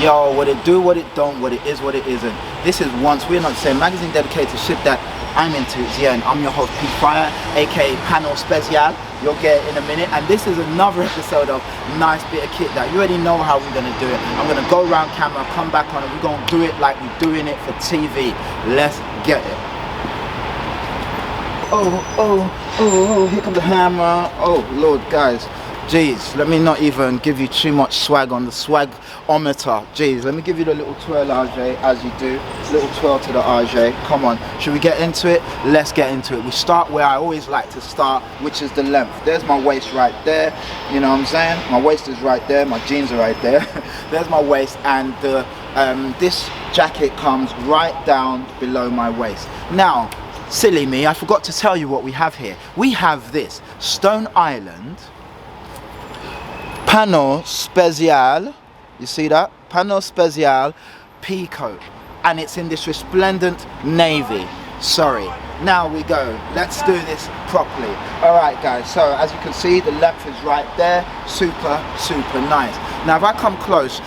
Yo, what it do, what it don't, what it is, what it isn't. This is Once We're Not the Same, magazine dedicated to shit that I'm into. Yeah, and I'm your host, P Fire, aka Panno Speciale. You'll get it in a minute. And this is another episode of Nice Bit of Kit that you already know how we're gonna do it. I'm gonna go around camera, come back on it. We're gonna do it like we're doing it for TV. Let's get it. Oh, here comes the hammer. Oh, Lord, guys. Jeez, let me not even give you too much swag on the swagometer. Jeez, let me give you the little twirl, RJ, as you do. Little twirl to the RJ. Come on, should we get into it? Let's get into it. We start where I always like to start, which is the length. There's my waist right there. You know what I'm saying? My waist is right there. My jeans are right there. There's my waist, and the this jacket comes right down below my waist. Now, silly me, I forgot to tell you what we have here. We have this Stone Island Panno Speciale, you see that? Panno Speciale pea coat, and it's in this resplendent navy. Sorry. Now we go. Let's do this properly. All right, guys. So as you can see, the length is right there. Super nice. Now, if I come close,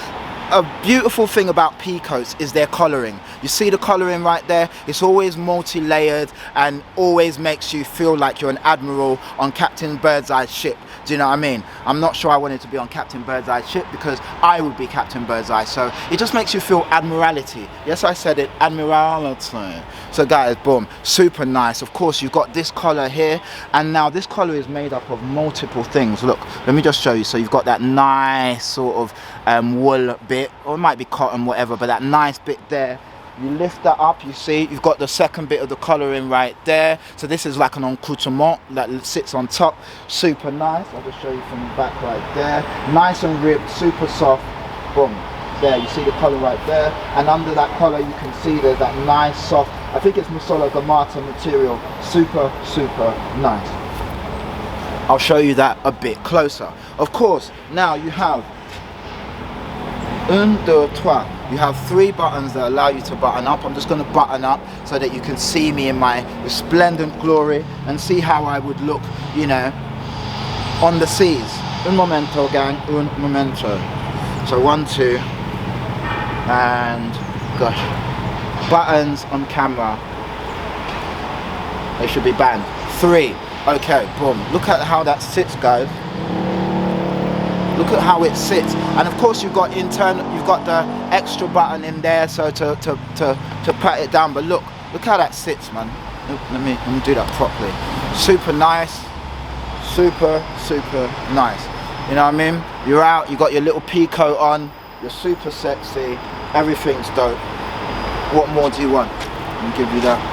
a beautiful thing about pea coats is their colouring. You see the colouring right there? It's always multi-layered and always makes you feel like you're an admiral on Captain Birdseye's ship. Do you know what I mean? I'm not sure I wanted to be on Captain Birdseye's ship because I would be Captain Birdseye. So it just makes you feel admiralty. Yes, I said it, admiralty. So guys, boom, super nice. Of course, you've got this collar here, and now this collar is made up of multiple things. Look, let me just show you. So you've got that nice sort of wool bit, or it might be cotton, whatever, but that nice bit there. You lift that up, you see, you've got the second bit of the colouring right there. So this is like an accoutrement that sits on top. Super nice. I'll just show you from the back right there. Nice and ripped, super soft. Boom. There, you see the collar right there. And under that collar, you can see there's that nice, soft, I think it's Mussola Gamata material. Super nice. I'll show you that a bit closer. Of course, now you have un, deux, trois. You have 3 buttons that allow you to button up. I'm just going to button up so that you can see me in my resplendent glory and see how I would look, you know, on the seas. Un momento, gang, un momento. So 1, 2, and gosh, buttons on camera. They should be banned. 3. Okay, boom. Look at how that sits, guys. Look at how it sits, and of course you've got the extra button in there, so to pat it down. But look how that sits, man. Let me do that properly. Super nice, super nice. You know what I mean? You're out, you got your little pea coat on, you're super sexy, everything's dope. What more do you want? Let me give you that.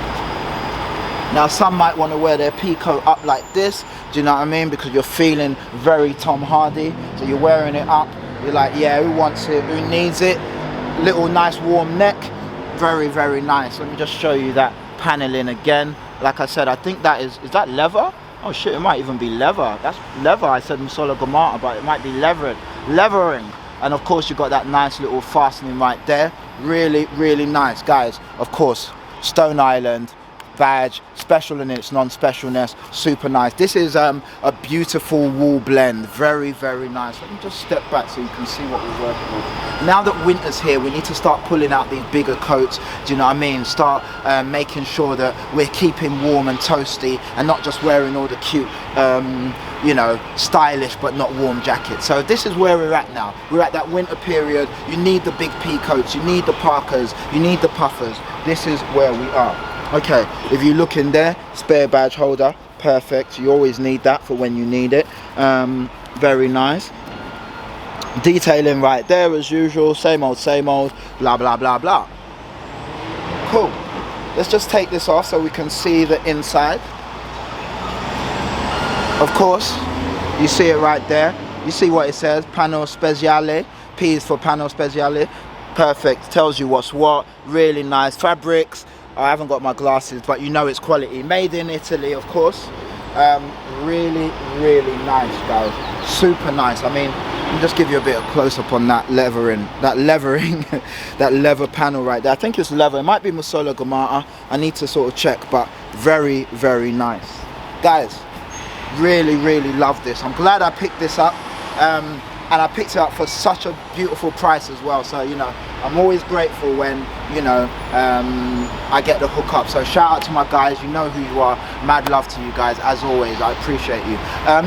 Now, some might want to wear their pea coat up like this, do you know what I mean? Because you're feeling very Tom Hardy, so you're wearing it up. You're like, yeah, who wants it? Who needs it? Little nice warm neck, very nice. Let me just show you that paneling again. Like I said, I think that is that leather? Oh shit, it might even be leather. That's leather. I said Mussola Gamata, but it might be levering. And of course, you've got that nice little fastening right there. Really nice, guys. Of course, Stone Island badge, special in its non-specialness, super nice. This is a beautiful wool blend, very nice. Let me just step back so you can see what we're working with. Now that winter's here, we need to start pulling out these bigger coats, do you know what I mean? Start making sure that we're keeping warm and toasty and not just wearing all the cute you know, stylish but not warm jackets. So this is where we're at now. We're at that winter period. You need the big pea coats, you need the parkas, you need the puffers. This is where we are. Okay, if you look in there, spare badge holder, perfect. You always need that for when you need it. Very nice. Detailing right there as usual, same old, blah blah. Cool. Let's just take this off so we can see the inside. Of course, you see it right there. You see what it says, Panno Speciale. P is for Panno Speciale. Perfect, tells you what's what. Really nice fabrics. I haven't got my glasses, but you know it's quality. Made in Italy, of course. Really nice, guys. Super nice. I mean, let me just give you a bit of close-up on that levering, that leather panel right there. I think it's leather. It might be Mussola Gamata. I need to sort of check, but very nice. Guys, really love this. I'm glad I picked this up. and I picked it up for such a beautiful price as well. So you know, I'm always grateful when, you know, I get the hookup. So shout out to my guys, you know who you are. Mad love to you guys, as always. I appreciate you.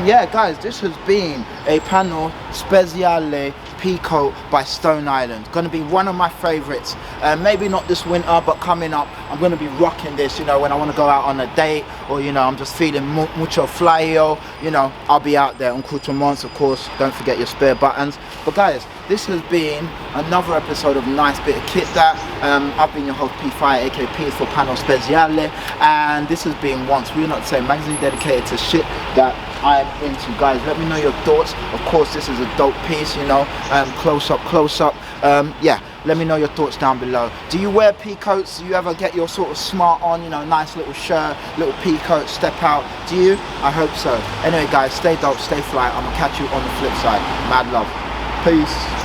Yeah guys, this has been a Panno Speciale Peacoat by Stone Island. Gonna be one of my favorites. Maybe not this winter, but coming up I'm gonna be rocking this, you know, when I want to go out on a date, or you know, I'm just feeling mucho flyo, you know, I'll be out there on Couturements. Of course, don't forget your spare buttons. But guys, this has been another episode of Nice Bit of Kit That. I've been your host P5, aka P is for Panno Speciale, and this has been Once We're Not the Same, magazine dedicated to shit that I'm into. Guys, let me know your thoughts. Of course, this is a dope piece, you know, close up. Yeah, let me know your thoughts down below. Do you wear peacoats? Do you ever get your sort of smart on, you know, nice little shirt, little peacoat, step out? Do you? I hope so. Anyway guys, stay dope, stay fly. I'm gonna catch you on the flip side. Mad love. Peace.